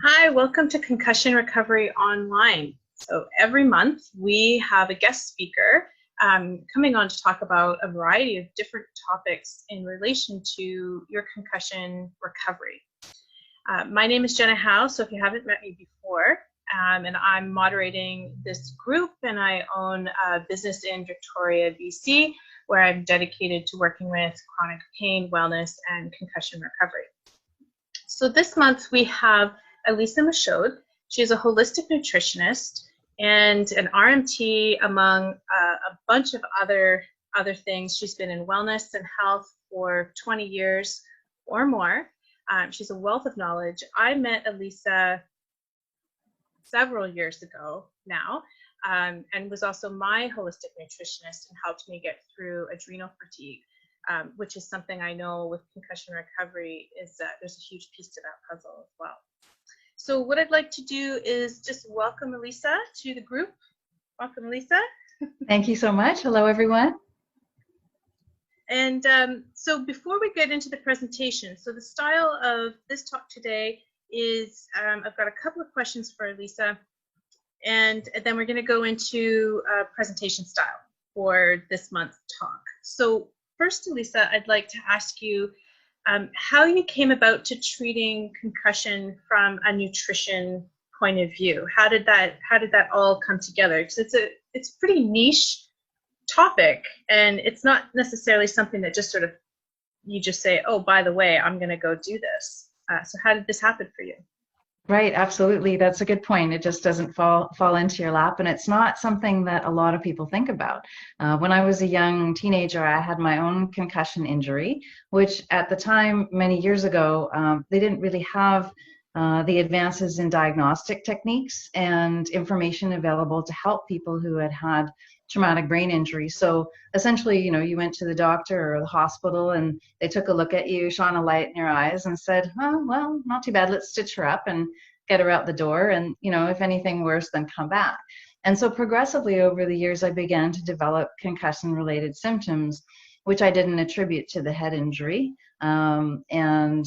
Hi, welcome to Concussion Recovery Online. So every month we have a guest speaker coming on to talk about a variety of different topics in relation to your concussion recovery. My name is Jenna Howe, so if you haven't met me before, and I'm moderating this group, and I own a business in Victoria, BC, where I'm dedicated to working with chronic pain, wellness, and concussion recovery. So this month we have Elisa Michaud. She's a holistic nutritionist and an RMT among a bunch of other things. She's been in wellness and health for 20 years or more. She's a wealth of knowledge. I met Elisa several years ago now, and was also my holistic nutritionist and helped me get through adrenal fatigue, which is something I know with concussion recovery is that there's a huge piece to that puzzle as well. So what I'd like to do is just welcome Elisa to the group. Welcome, Elisa. Thank you so much. Hello, everyone. And so before we get into the presentation, so the style of this talk today is I've got a couple of questions for Elisa, and then we're going to go into presentation style for this month's talk. So first, Elisa, I'd like to ask you how you came about to treating concussion from a nutrition point of view. How did that all come together? Because it's a pretty niche topic, and it's not necessarily something that just sort of you just say, oh, by the way, I'm going to go do this. So how did this happen for you? Right, absolutely. That's a good point. It just doesn't fall into your lap, and it's not something that a lot of people think about. When I was a young teenager, I had my own concussion injury, which at the time, many years ago, they didn't really have the advances in diagnostic techniques and information available to help people who had traumatic brain injury. So essentially, you went to the doctor or the hospital and they took a look at you, shone a light in your eyes and said, oh, well, not too bad. Let's stitch her up and get her out the door. And, if anything worse, then come back. And so progressively over the years, I began to develop concussion related symptoms, which I didn't attribute to the head injury. And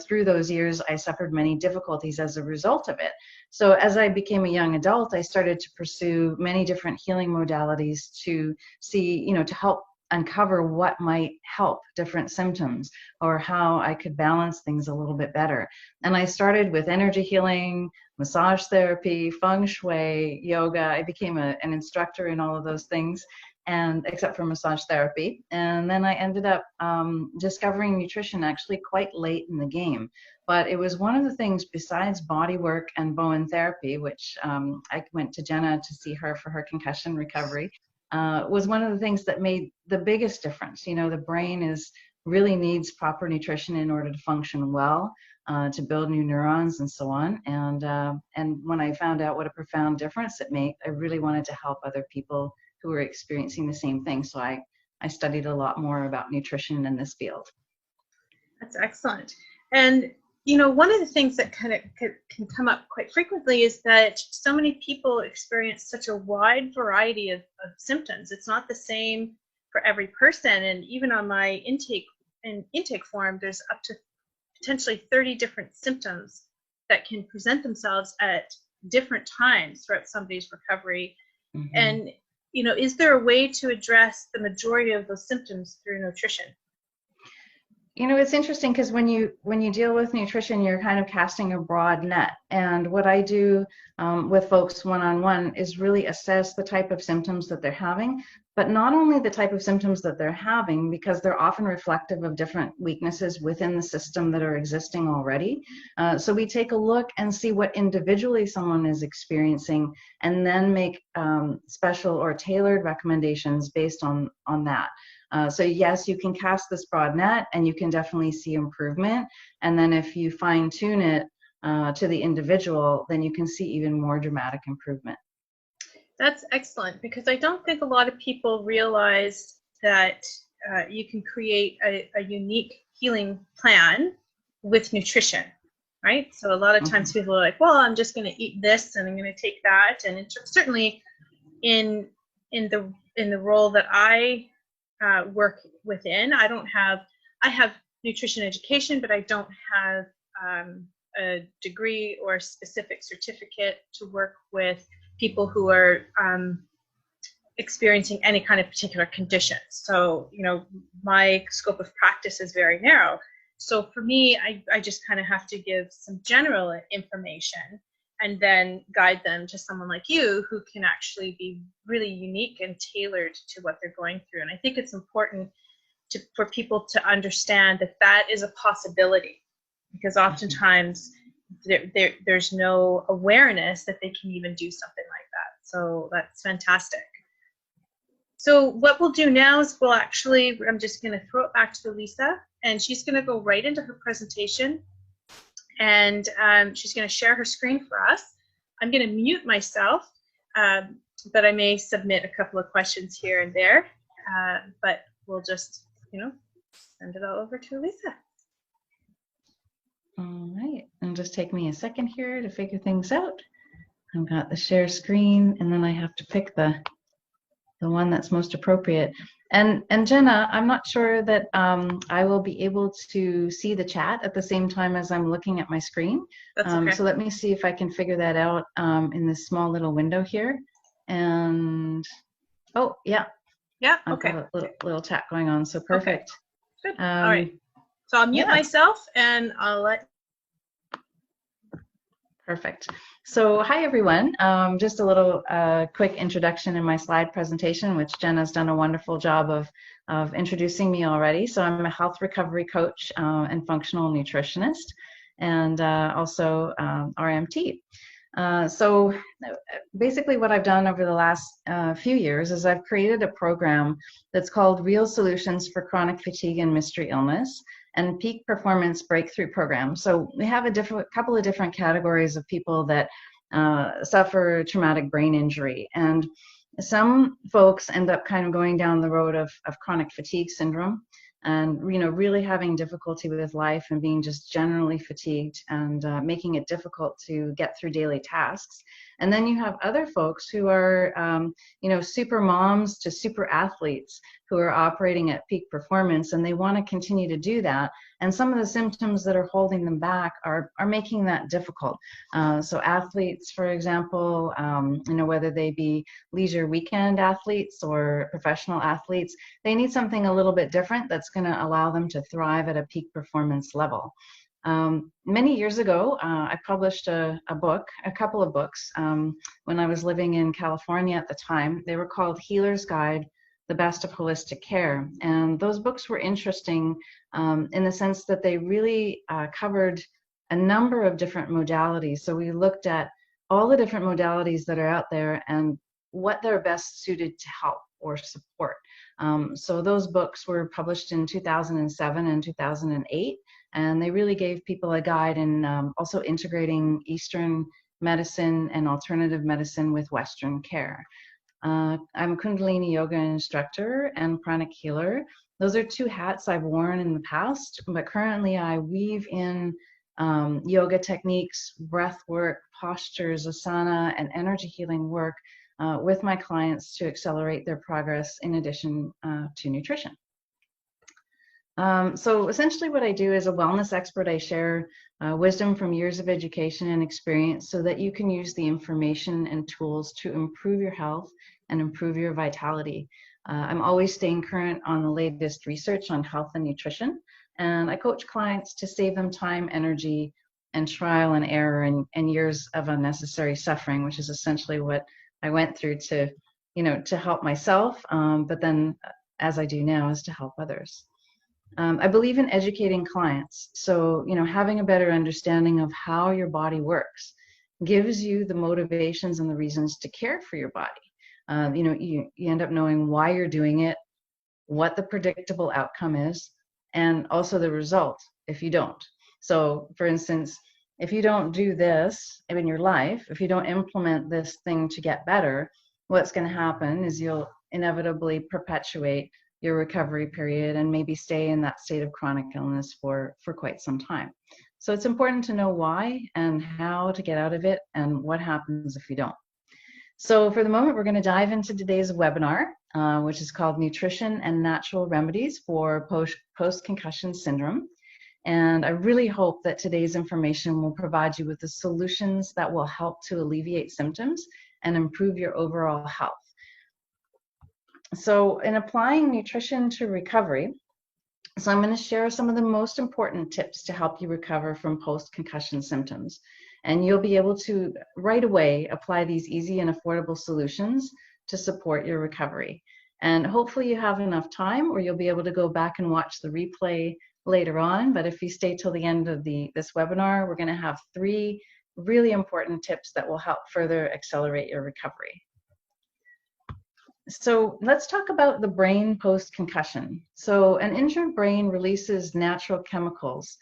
through those years, I suffered many difficulties as a result of it. So as I became a young adult, I started to pursue many different healing modalities to see, to help uncover what might help different symptoms or how I could balance things a little bit better. And I started with energy healing, massage therapy, feng shui, yoga. I became an instructor in all of those things, and except for massage therapy. And then I ended up discovering nutrition actually quite late in the game. But it was one of the things besides body work and Bowen therapy, which I went to Jenna to see her for her concussion recovery, was one of the things that made the biggest difference. The brain really needs proper nutrition in order to function well, to build new neurons and so on. And when I found out what a profound difference it made, I really wanted to help other people who were experiencing the same thing. So I studied a lot more about nutrition in this field. That's excellent. And one of the things that kind of can come up quite frequently is that so many people experience such a wide variety of symptoms. It's not the same for every person. And even on my intake form, there's up to potentially 30 different symptoms that can present themselves at different times throughout somebody's recovery. Mm-hmm. And is there a way to address the majority of those symptoms through nutrition? It's interesting because when you deal with nutrition, you're kind of casting a broad net. And what I do with folks one-on-one is really assess the type of symptoms that they're having, but not only the type of symptoms that they're having, because they're often reflective of different weaknesses within the system that are existing already. So we take a look and see what individually someone is experiencing, and then make special or tailored recommendations based on that. So yes, you can cast this broad net and you can definitely see improvement. And then if you fine tune it to the individual, then you can see even more dramatic improvement. That's excellent, because I don't think a lot of people realize that you can create a unique healing plan with nutrition, right? So a lot of times people are like, well, I'm just going to eat this and I'm going to take that. And certainly in the role that I work within, I have nutrition education, but I don't have a degree or a specific certificate to work with people who are experiencing any kind of particular condition. So, you know, my scope of practice is very narrow. So for me, I just kind of have to give some general information and then guide them to someone like you who can actually be really unique and tailored to what they're going through. And I think it's important for people to understand that that is a possibility, because oftentimes there's no awareness that they can even do something like that. So that's fantastic. So what we'll do now is I'm just going to throw it back to Lisa, and she's going to go right into her presentation, and she's going to share her screen for us. I'm going to mute myself, but I may submit a couple of questions here and there, but we'll just, you know, send it all over to Lisa. All right, and just take me a second here to figure things out. I've got the share screen, and then I have to pick the one that's most appropriate. And Jenna, I'm not sure that I will be able to see the chat at the same time as I'm looking at my screen. That's okay. So let me see if I can figure that out in this small little window here. And oh yeah, okay. I've got a little chat going on, so perfect. Okay. Good. All right. So I'll mute myself, and I'll let. Perfect. So hi everyone, just a little quick introduction in my slide presentation, which Jenna's done a wonderful job of introducing me already. So I'm a health recovery coach and functional nutritionist, and also RMT. So basically what I've done over the last few years is I've created a program that's called Real Solutions for Chronic Fatigue and Mystery Illness, and Peak Performance Breakthrough Program. So we have a couple of different categories of people that suffer traumatic brain injury. And some folks end up kind of going down the road of chronic fatigue syndrome, and really having difficulty with life and being just generally fatigued, and making it difficult to get through daily tasks. And then you have other folks who are super moms to super athletes who are operating at peak performance, and they want to continue to do that. And some of the symptoms that are holding them back are making that difficult. So athletes, for example, whether they be leisure weekend athletes or professional athletes, they need something a little bit different that's going to allow them to thrive at a peak performance level. Many years ago, I published a couple of books when I was living in California at the time. They were called Healer's Guide, The Best of Holistic Care. And those books were interesting in the sense that they really covered a number of different modalities. So we looked at all the different modalities that are out there and what they're best suited to help or support. So those books were published in 2007 and 2008, and they really gave people a guide in also integrating Eastern medicine and alternative medicine with Western care. I'm a Kundalini yoga instructor and pranic healer. Those are two hats I've worn in the past, but currently I weave in yoga techniques, breath work, postures, asana, and energy healing work with my clients to accelerate their progress in addition to nutrition. So essentially what I do as a wellness expert, I share wisdom from years of education and experience so that you can use the information and tools to improve your health and improve your vitality. I'm always staying current on the latest research on health and nutrition, and I coach clients to save them time, energy, and trial and error and years of unnecessary suffering, which is essentially what I went through to help myself, but then as I do now is to help others. I believe in educating clients. So, having a better understanding of how your body works gives you the motivations and the reasons to care for your body. You end up knowing why you're doing it, what the predictable outcome is, and also the result if you don't. So, for instance, if you don't do this in your life, if you don't implement this thing to get better, what's going to happen is you'll inevitably perpetuate your recovery period and maybe stay in that state of chronic illness for quite some time. So it's important to know why and how to get out of it and what happens if you don't. So for the moment, we're going to dive into today's webinar, which is called Nutrition and Natural Remedies for Post-Concussion Syndrome. And I really hope that today's information will provide you with the solutions that will help to alleviate symptoms and improve your overall health. So in applying nutrition to recovery, so I'm going to share some of the most important tips to help you recover from post-concussion symptoms. And you'll be able to right away apply these easy and affordable solutions to support your recovery. And hopefully you have enough time, or you'll be able to go back and watch the replay later on. But if you stay till the end of this webinar, we're going to have 3 really important tips that will help further accelerate your recovery. So let's talk about the brain post-concussion. So an injured brain releases natural chemicals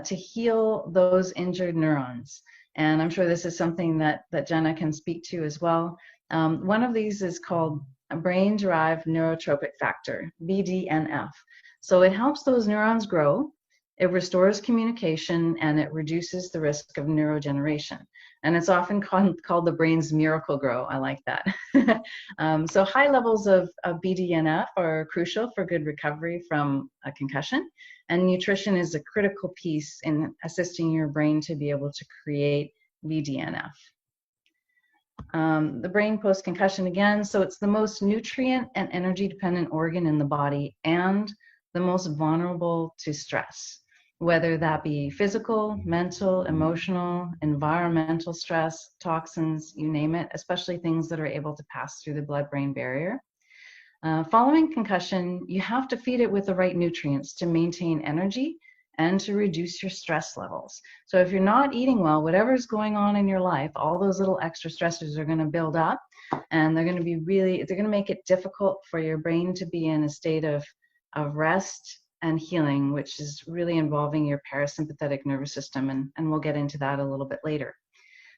to heal those injured neurons. And I'm sure this is something that Jenna can speak to as well. One of these is called a brain-derived neurotrophic factor, BDNF. So it helps those neurons grow, it restores communication, and it reduces the risk of neurodegeneration. And it's often called the brain's miracle grow. I like that. So high levels of BDNF are crucial for good recovery from a concussion. And nutrition is a critical piece in assisting your brain to be able to create BDNF. The brain post-concussion again, so it's the most nutrient and energy dependent organ in the body and the most vulnerable to stress, whether that be physical, mental, emotional, environmental stress, toxins, you name it, especially things that are able to pass through the blood-brain barrier. Following concussion, you have to feed it with the right nutrients to maintain energy and to reduce your stress levels. So if you're not eating well, whatever's going on in your life, all those little extra stressors are going to build up, and they're going to make it difficult for your brain to be in a state of rest and healing, which is really involving your parasympathetic nervous system, and we'll get into that a little bit later.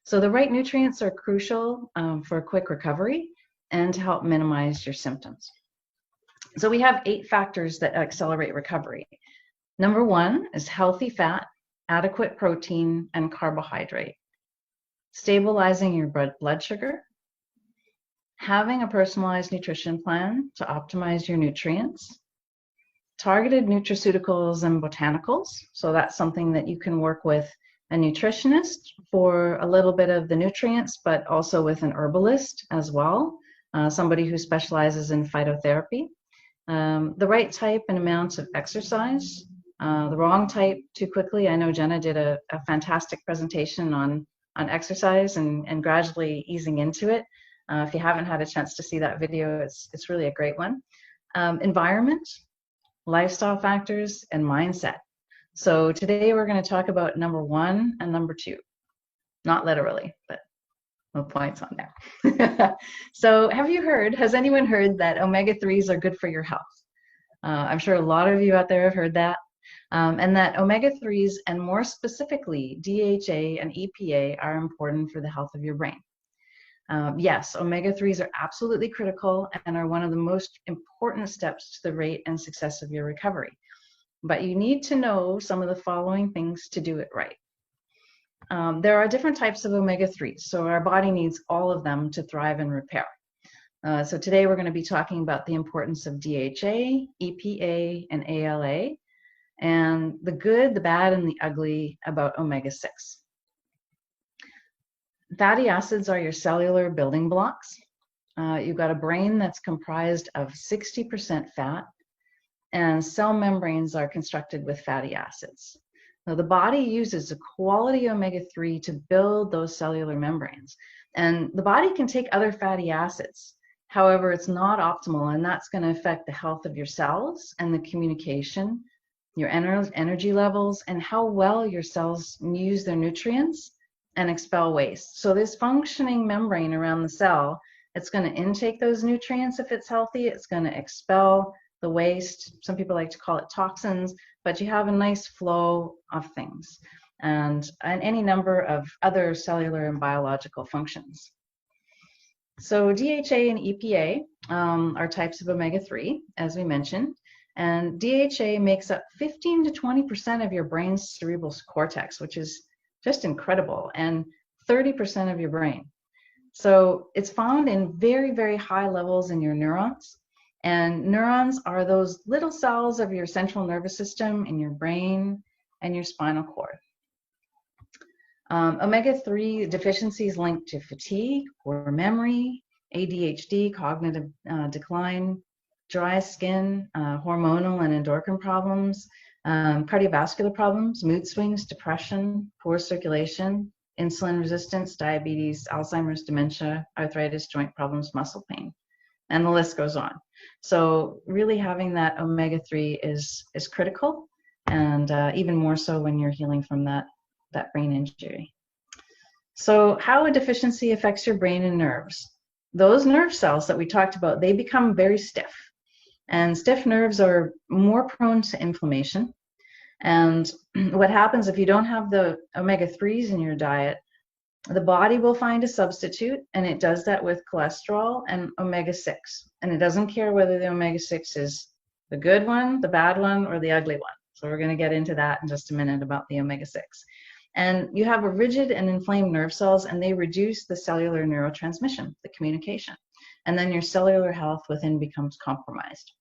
So the right nutrients are crucial for quick recovery and to help minimize your symptoms. So we have 8 factors that accelerate recovery. Number 1 is healthy fat, adequate protein, and carbohydrate. Stabilizing your blood sugar, having a personalized nutrition plan to optimize your nutrients, targeted nutraceuticals and botanicals. So that's something that you can work with a nutritionist for a little bit of the nutrients, but also with an herbalist as well, somebody who specializes in phytotherapy. The right type and amounts of exercise, the wrong type too quickly. I know Jenna did a fantastic presentation on exercise and gradually easing into it. If you haven't had a chance to see that video, it's really a great one. Environment, lifestyle factors, and mindset. So today we're going to talk about number 1 and number 2. Not literally, but no points on there. So has anyone heard that omega-3s are good for your health? I'm sure a lot of you out there have heard that. And that omega-3s, and more specifically DHA and EPA, are important for the health of your brain. Yes, omega-3s are absolutely critical and are one of the most important steps to the rate and success of your recovery. But you need to know some of the following things to do it right. There are different types of omega-3s, so our body needs all of them to thrive and repair. So today we're going to be talking about the importance of DHA, EPA, and ALA, and the good, the bad, and the ugly about omega-6. Fatty acids are your cellular building blocks. You've got a brain that's comprised of 60% fat, and cell membranes are constructed with fatty acids. Now, the body uses a quality omega-3 to build those cellular membranes, and the body can take other fatty acids. However, it's not optimal, and that's going to affect the health of your cells and the communication, your energy levels, and how well your cells use their nutrients and expel waste. So this functioning membrane around the cell, it's going to intake those nutrients if it's healthy. It's going to expel the waste. Some people like to call it toxins, but you have a nice flow of things and any number of other cellular and biological functions. So DHA and EPA are types of omega-3, as we mentioned, and DHA makes up 15 to 20% of your brain's cerebral cortex, which is just incredible, and 30% of your brain. So it's found in very, very high levels in your neurons. And neurons are those little cells of your central nervous system in your brain and your spinal cord. Omega-3 deficiencies linked to fatigue, poor memory, ADHD, cognitive decline, dry skin, hormonal and endocrine problems, cardiovascular problems, mood swings, depression, poor circulation, insulin resistance, diabetes, Alzheimer's, dementia, arthritis, joint problems, muscle pain, and the list goes on. So really having that omega-3 is critical, and even more so when you're healing from that brain injury. So how a deficiency affects your brain and nerves. Those nerve cells that we talked about, they become very stiff. And stiff nerves are more prone to inflammation. And what happens if you don't have the omega-3s in your diet, the body will find a substitute, and it does that with cholesterol and omega-6. And it doesn't care whether the omega-6 is the good one, the bad one, or the ugly one. So we're going to get into that in just a minute about the omega-6. And you have a rigid and inflamed nerve cells, and they reduce the cellular neurotransmission, the communication. And then your cellular health within becomes compromised.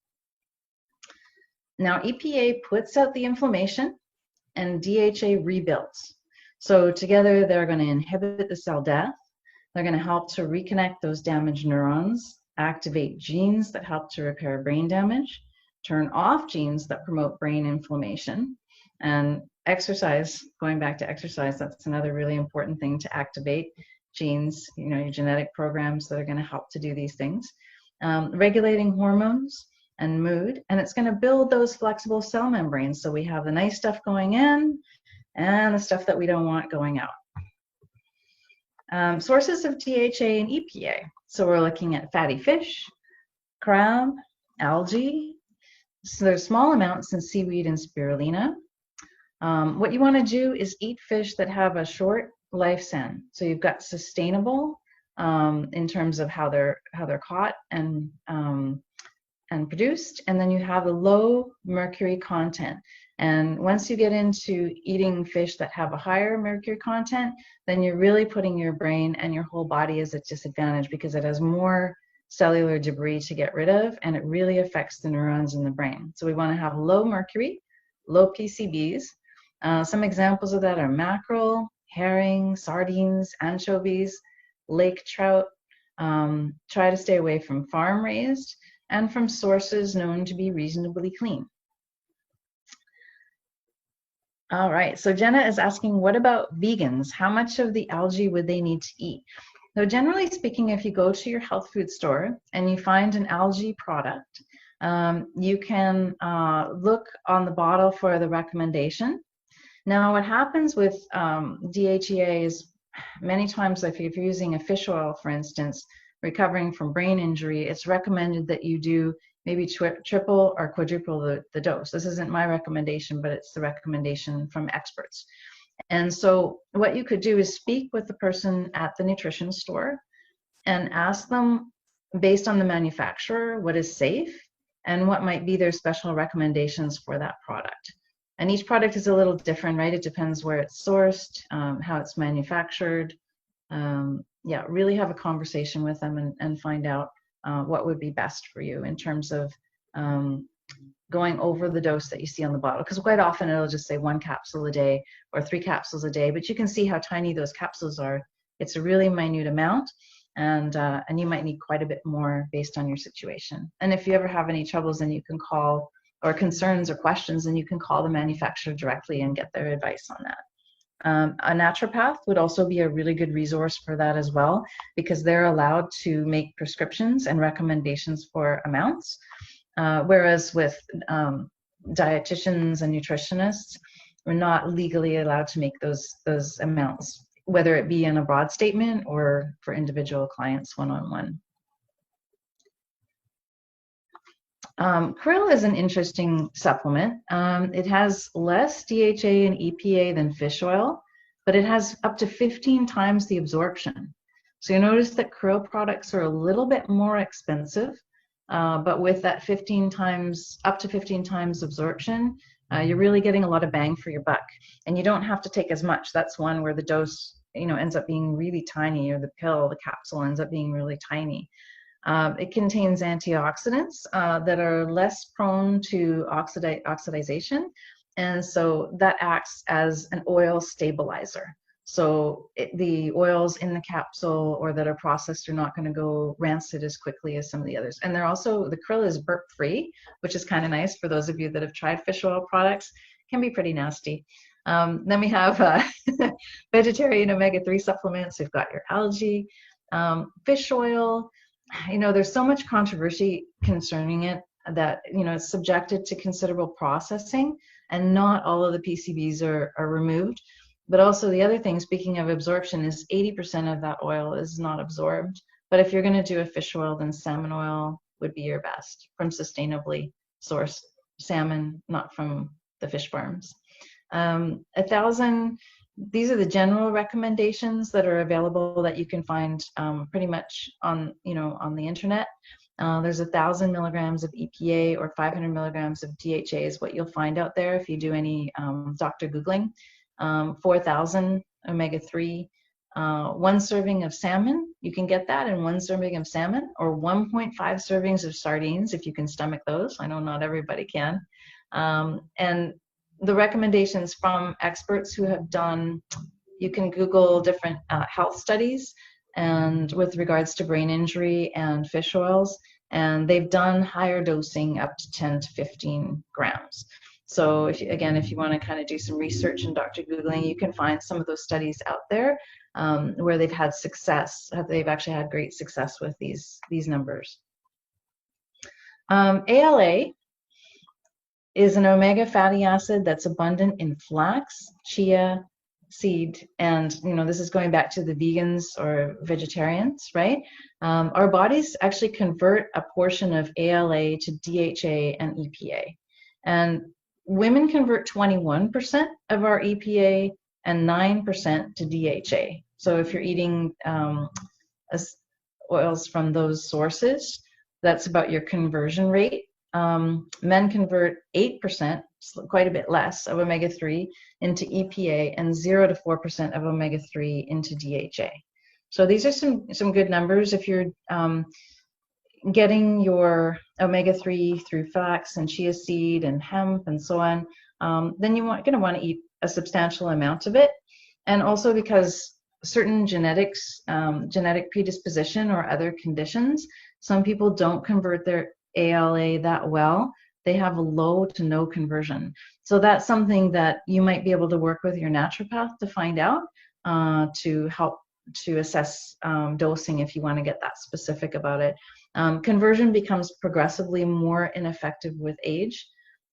Now, EPA puts out the inflammation, and DHA rebuilds. So together, they're going to inhibit the cell death. They're going to help to reconnect those damaged neurons, activate genes that help to repair brain damage, turn off genes that promote brain inflammation, and exercise, going back to exercise, that's another really important thing, to activate genes, your genetic programs that are going to help to do these things. Regulating hormones and mood, and it's going to build those flexible cell membranes, so we have the nice stuff going in and the stuff that we don't want going out. Sources of DHA and EPA. So we're looking at fatty fish, crab, algae. So there's small amounts in seaweed and spirulina. What you want to do is eat fish that have a short lifespan. So you've got sustainable in terms of how they're caught and produced, and then you have a low mercury content. And once you get into eating fish that have a higher mercury content, then you're really putting your brain and your whole body as a disadvantage, because it has more cellular debris to get rid of, and it really affects the neurons in the brain. So we want to have low mercury, low PCBs. Some examples of that are mackerel, herring, sardines, anchovies, lake trout. Try to stay away from farm raised and from sources known to be reasonably clean. All right, so Jenna is asking, what about vegans? How much of the algae would they need to eat? So generally speaking, if you go to your health food store and you find an algae product, you can look on the bottle for the recommendation. Now, what happens with DHEA is many times, if you're using a fish oil, for instance, recovering from brain injury, it's recommended that you do maybe triple or quadruple the dose. This isn't my recommendation, but it's the recommendation from experts. And so what you could do is speak with the person at the nutrition store and ask them, based on the manufacturer, what is safe and what might be their special recommendations for that product. And each product is a little different, right? It depends where it's sourced, how it's manufactured. Yeah, really have a conversation with them and find out what would be best for you in terms of going over the dose that you see on the bottle. Because quite often it'll just say 1 capsule a day or 3 capsules a day, but you can see how tiny those capsules are. It's a really minute amount, and you might need quite a bit more based on your situation. And if you ever have any troubles, then you can call, or concerns or questions, then you can call the manufacturer directly and get their advice on that. A naturopath would also be a really good resource for that as well, because they're allowed to make prescriptions and recommendations for amounts, whereas with dietitians and nutritionists, we're not legally allowed to make those amounts, whether it be in a broad statement or for individual clients one-on-one. Krill is an interesting supplement. It has less DHA and EPA than fish oil, but it has up to 15 times the absorption. So you notice that krill products are a little bit more expensive, but with that up to 15 times absorption, you're really getting a lot of bang for your buck. And you don't have to take as much. That's one where the dose, ends up being really tiny, or the capsule ends up being really tiny. It contains antioxidants that are less prone to oxidization, And so that acts as an oil stabilizer. So the oils in the capsule or that are processed are not going to go rancid as quickly as some of the others. And they're also, the krill is burp free, which is kind of nice for those of you that have tried fish oil products. Can be pretty nasty. Then we have vegetarian omega-3 supplements. We've got your algae, fish oil. You know, there's so much controversy concerning it that, you know, it's subjected to considerable processing, and not all of the PCBs are removed. But also the other thing, speaking of absorption, is 80% of that oil is not absorbed. But if you're going to do a fish oil, then salmon oil would be your best from sustainably sourced salmon, not from the fish farms. 1,000, these are the general recommendations that are available that you can find pretty much on, you know, on the internet. There's 1,000 milligrams of EPA or 500 milligrams of DHA is what you'll find out there if you do any doctor Googling. 4,000 omega-3, one serving of salmon, you can get that in one serving of salmon, or 1.5 servings of sardines if you can stomach those. I know not everybody can. And the recommendations from experts who have done, you can Google different health studies and with regards to brain injury and fish oils, and they've done higher dosing up to 10 to 15 grams. So if you want to kind of do some research and Dr. Googling, you can find some of those studies out there where they've had success. They've actually had great success with these numbers. ALA is an omega fatty acid that's abundant in flax, chia, seed, and, you know, this is going back to the vegans or vegetarians, right? Our bodies actually convert a portion of ALA to DHA and EPA. And women convert 21% of our EPA and 9% to DHA. So if you're eating oils from those sources, that's about your conversion rate. Men convert 8%, quite a bit less, of omega-3 into EPA, and 0 to 4% of omega-3 into DHA. So these are some good numbers. If you're getting your omega-3 through flax and chia seed and hemp and so on, then you're going to want to eat a substantial amount of it. And also because certain genetics, genetic predisposition or other conditions, some people don't convert their ALA that well. They have a low to no conversion. So that's something that you might be able to work with your naturopath to find out, to help to assess dosing if you want to get that specific about it. Conversion becomes progressively more ineffective with age,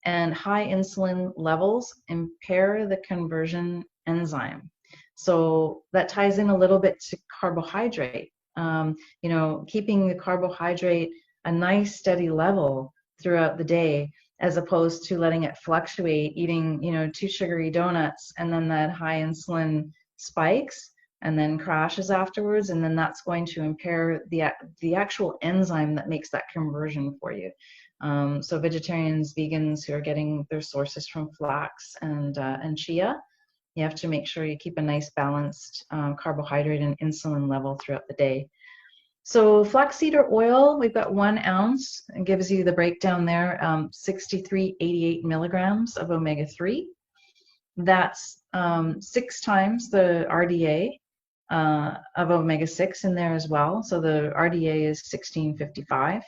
and high insulin levels impair the conversion enzyme. So that ties in a little bit to carbohydrate. You know, keeping the carbohydrate a nice steady level throughout the day, as opposed to letting it fluctuate, eating, you know, 2 sugary donuts and then that high insulin spikes and then crashes afterwards, and then that's going to impair the actual enzyme that makes that conversion for you. So vegetarians, vegans who are getting their sources from flax and chia, you have to make sure you keep a nice balanced carbohydrate and insulin level throughout the day. So flaxseed or oil, we've got 1 ounce. It gives you the breakdown there, 6388 milligrams of omega-3. That's 6 times the RDA of omega-6 in there as well. So the RDA is 1655.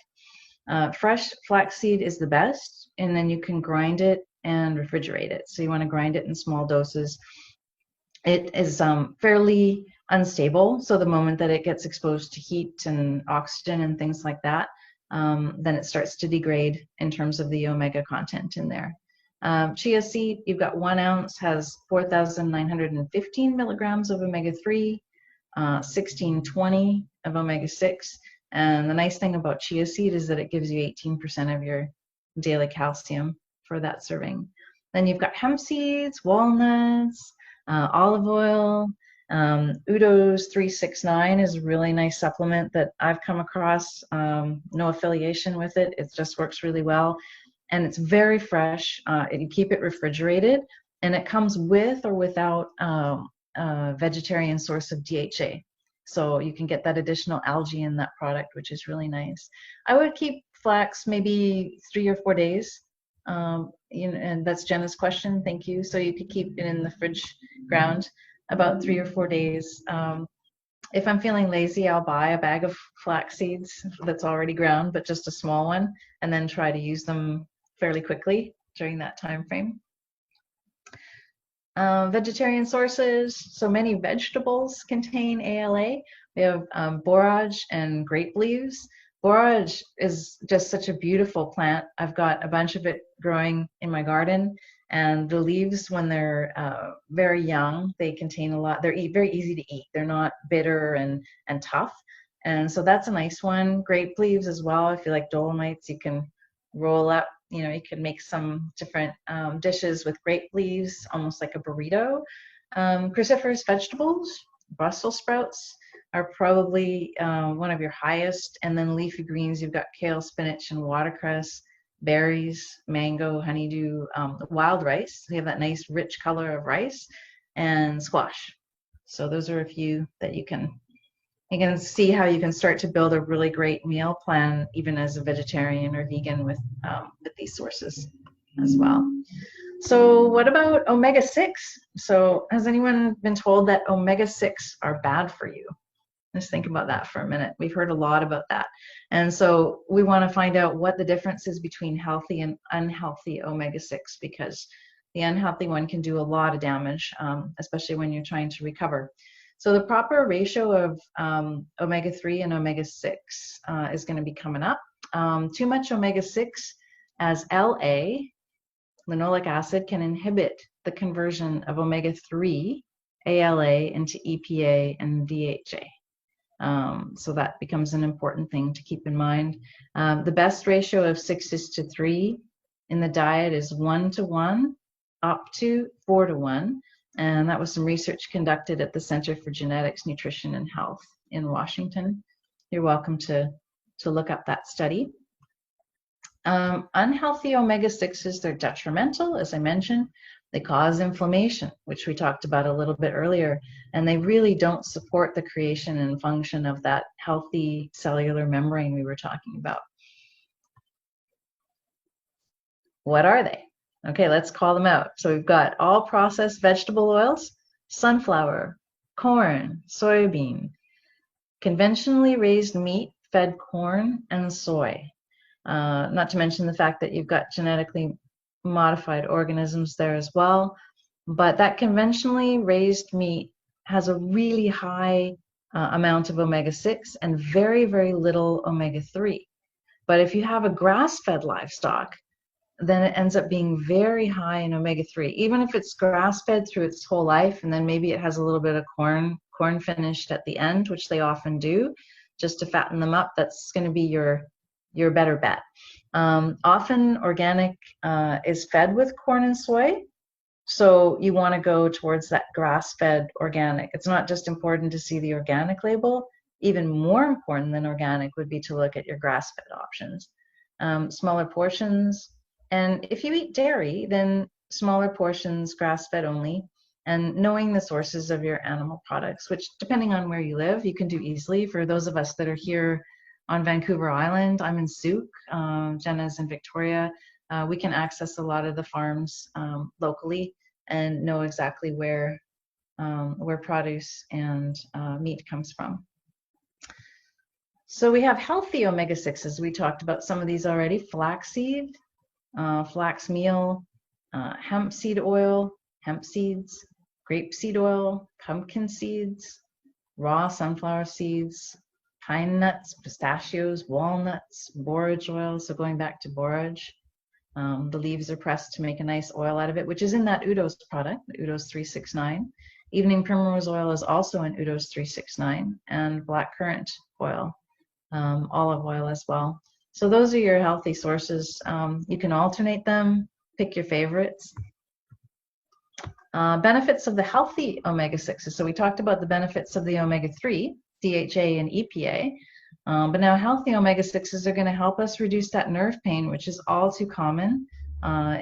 Fresh flaxseed is the best, and then you can grind it and refrigerate it. So you want to grind it in small doses. It is fairly unstable, so the moment that it gets exposed to heat and oxygen and things like that, then it starts to degrade in terms of the omega content in there. Chia seed, you've got 1 ounce, has 4,915 milligrams of omega-3, 1620 of omega-6, and the nice thing about chia seed is that it gives you 18% of your daily calcium for that serving. Then you've got hemp seeds, walnuts, olive oil. Udo's 369 is a really nice supplement that I've come across. No affiliation with it. It just works really well. And it's very fresh. You keep it refrigerated, and it comes with or without a vegetarian source of DHA. So you can get that additional algae in that product, which is really nice. I would keep flax maybe 3 or 4 days And that's Jenna's question. Thank you. So you could keep it in the fridge ground about 3 or 4 days. If I'm feeling lazy, I'll buy a bag of flax seeds that's already ground, but just a small one, and then try to use them fairly quickly during that time frame. Vegetarian sources, so many vegetables contain ALA. We have borage and grape leaves. Borage is just such a beautiful plant. I've got a bunch of it growing in my garden, and the leaves, when they're very young, they contain a lot. They're very easy to eat. They're not bitter and tough, and so that's a nice one. Grape leaves as well. If you like dolomites, you can roll up. You can make some different dishes with grape leaves, almost like a burrito. Cruciferous vegetables, Brussels sprouts are probably one of your highest, and then leafy greens, you've got kale, spinach, and watercress, berries, mango, honeydew, wild rice. We have that nice rich color of rice, and squash. So those are a few that you can see how you can start to build a really great meal plan, even as a vegetarian or vegan, with these sources as well. So what about omega-6? So has anyone been told that omega-6 are bad for you? Let's think about that for a minute. We've heard a lot about that. And so we want to find out what the difference is between healthy and unhealthy omega-6, because the unhealthy one can do a lot of damage, especially when you're trying to recover. So the proper ratio of omega-3 and omega-6 is going to be coming up. Too much omega-6 as LA, linoleic acid, can inhibit the conversion of omega-3, ALA, into EPA and DHA. So that becomes an important thing to keep in mind. The best ratio of 6:3 in the diet is 1:1, up to 4:1. And that was some research conducted at the Center for Genetics, Nutrition, and Health in Washington. You're welcome to look up that study. Unhealthy omega-6s, they're detrimental, as I mentioned. They cause inflammation, which we talked about a little bit earlier, and they really don't support the creation and function of that healthy cellular membrane we were talking about. What are they? Okay, let's call them out. So we've got all processed vegetable oils, sunflower, corn, soybean, conventionally raised meat, fed corn, and soy. Not to mention the fact that you've got genetically modified organisms there as well. But that conventionally raised meat has a really high amount of omega-6 and very, very little omega-3. But if you have a grass-fed livestock, then it ends up being very high in omega-3, even if it's grass-fed through its whole life, and then maybe it has a little bit of corn finished at the end, which they often do, just to fatten them up. That's going to be your better bet. Often organic is fed with corn and soy, so you want to go towards that grass-fed organic. It's not just important to see the organic label. Even more important than organic would be to look at your grass-fed options. Smaller portions. And if you eat dairy, then smaller portions, grass-fed only, and knowing the sources of your animal products, which depending on where you live, you can do easily. For those of us that are here on Vancouver Island, I'm in Souk, Jenna's in Victoria, we can access a lot of the farms locally and know exactly where produce and meat comes from. So we have healthy omega-6s. We talked about some of these already. Flaxseed, flax meal, hemp seed oil, hemp seeds, grapeseed oil, pumpkin seeds, raw sunflower seeds, pine nuts, pistachios, walnuts, borage oil. So going back to borage, the leaves are pressed to make a nice oil out of it, which is in that Udo's product, Udo's 369. Evening primrose oil is also in Udo's 369, and blackcurrant oil, olive oil as well. So those are your healthy sources. You can alternate them, pick your favorites. Benefits of the healthy omega-6s. So we talked about the benefits of the omega-3, DHA and EPA, but now healthy omega-6s are going to help us reduce that nerve pain, which is all too common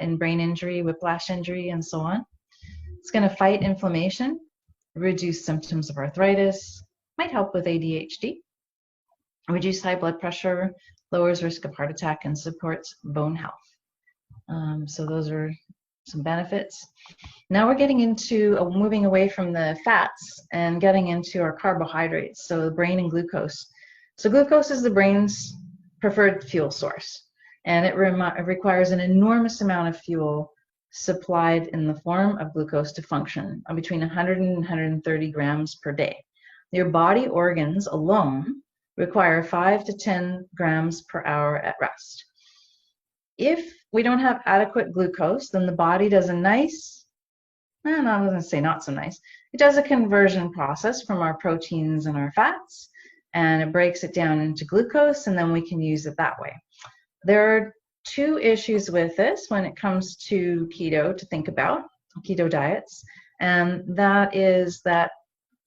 in brain injury, whiplash injury, and so on. It's going to fight inflammation, reduce symptoms of arthritis, might help with ADHD, reduce high blood pressure, lowers risk of heart attack, and supports bone health. So those are some benefits. Now we're getting into moving away from the fats and getting into our carbohydrates, so the brain and glucose. So glucose is the brain's preferred fuel source, and it requires an enormous amount of fuel supplied in the form of glucose to function, between 100 and 130 grams per day. Your body organs alone require 5 to 10 grams per hour at rest. If we don't have adequate glucose, then the body does a nice, I was going to say not so nice, it does a conversion process from our proteins and our fats, and it breaks it down into glucose, and then we can use it that way. There are two issues with this when it comes to keto to think about, keto diets, and that is that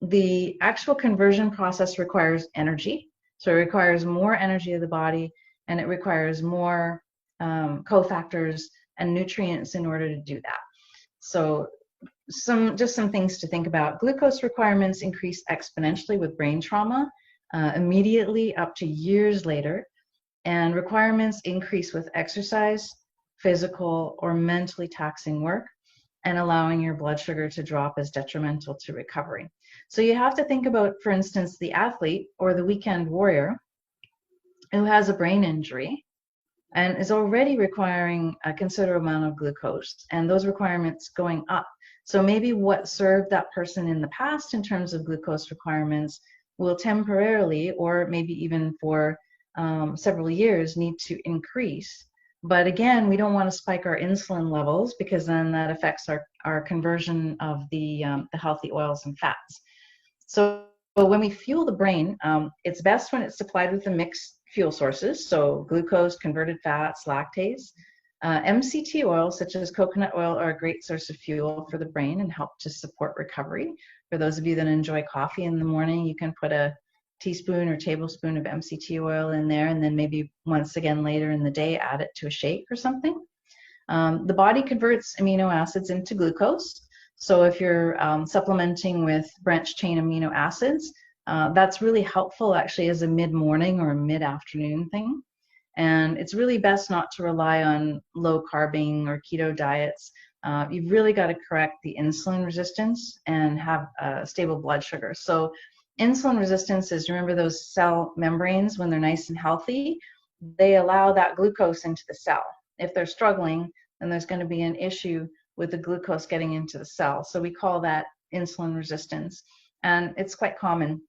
the actual conversion process requires energy. So it requires more energy of the body, and it requires more cofactors and nutrients in order to do that. So some things to think about. Glucose requirements increase exponentially with brain trauma, immediately up to years later, and requirements increase with exercise, physical or mentally taxing work, and allowing your blood sugar to drop is detrimental to recovery. So you have to think about, for instance, the athlete or the weekend warrior who has a brain injury and is already requiring a considerable amount of glucose, and those requirements going up. So maybe what served that person in the past in terms of glucose requirements will temporarily, or maybe even for several years, need to increase. But again, we don't want to spike our insulin levels, because then that affects our conversion of the healthy oils and fats. So when we fuel the brain, it's best when it's supplied with a mixed fuel sources, so glucose, converted fats, lactase. MCT oils, such as coconut oil, are a great source of fuel for the brain and help to support recovery. For those of you that enjoy coffee in the morning, you can put a teaspoon or tablespoon of MCT oil in there, and then maybe once again later in the day add it to a shake or something. The body converts amino acids into glucose. So if you're supplementing with branched chain amino acids, that's really helpful actually as a mid-morning or a mid-afternoon thing. And it's really best not to rely on low carbing or keto diets. You've really got to correct the insulin resistance and have stable blood sugar. So insulin resistance is, remember those cell membranes, when they're nice and healthy, they allow that glucose into the cell. If they're struggling, then there's going to be an issue with the glucose getting into the cell. So we call that insulin resistance. And it's quite common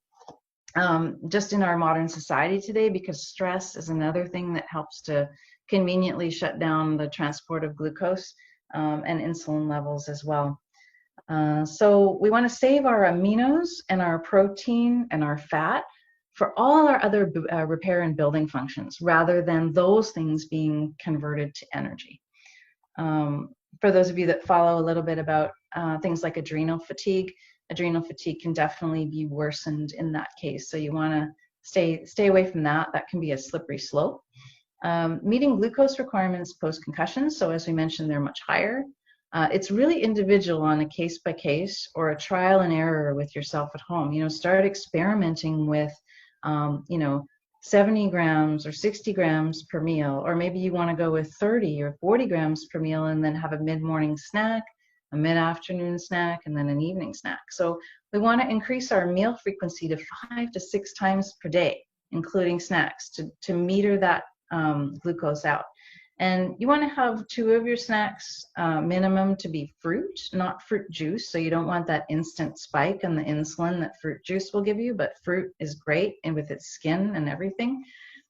just in our modern society today, because stress is another thing that helps to conveniently shut down the transport of glucose and insulin levels as well. So we want to save our aminos and our protein and our fat for all our other repair and building functions, rather than those things being converted to energy. For those of you that follow a little bit about things like adrenal fatigue can definitely be worsened in that case. So you want to stay away from that. That can be a slippery slope. Meeting glucose requirements post-concussion. So as we mentioned, they're much higher. It's really individual on a case-by-case or a trial and error with yourself at home. Start experimenting with, 70 grams or 60 grams per meal, or maybe you want to go with 30 or 40 grams per meal and then have a mid-morning snack, a mid-afternoon snack, and then an evening snack. So we want to increase our meal frequency to 5 to 6 times per day, including snacks, to meter that glucose out. And you want to have 2 of your snacks minimum to be fruit, not fruit juice. So you don't want that instant spike in the insulin that fruit juice will give you, but fruit is great, and with its skin and everything.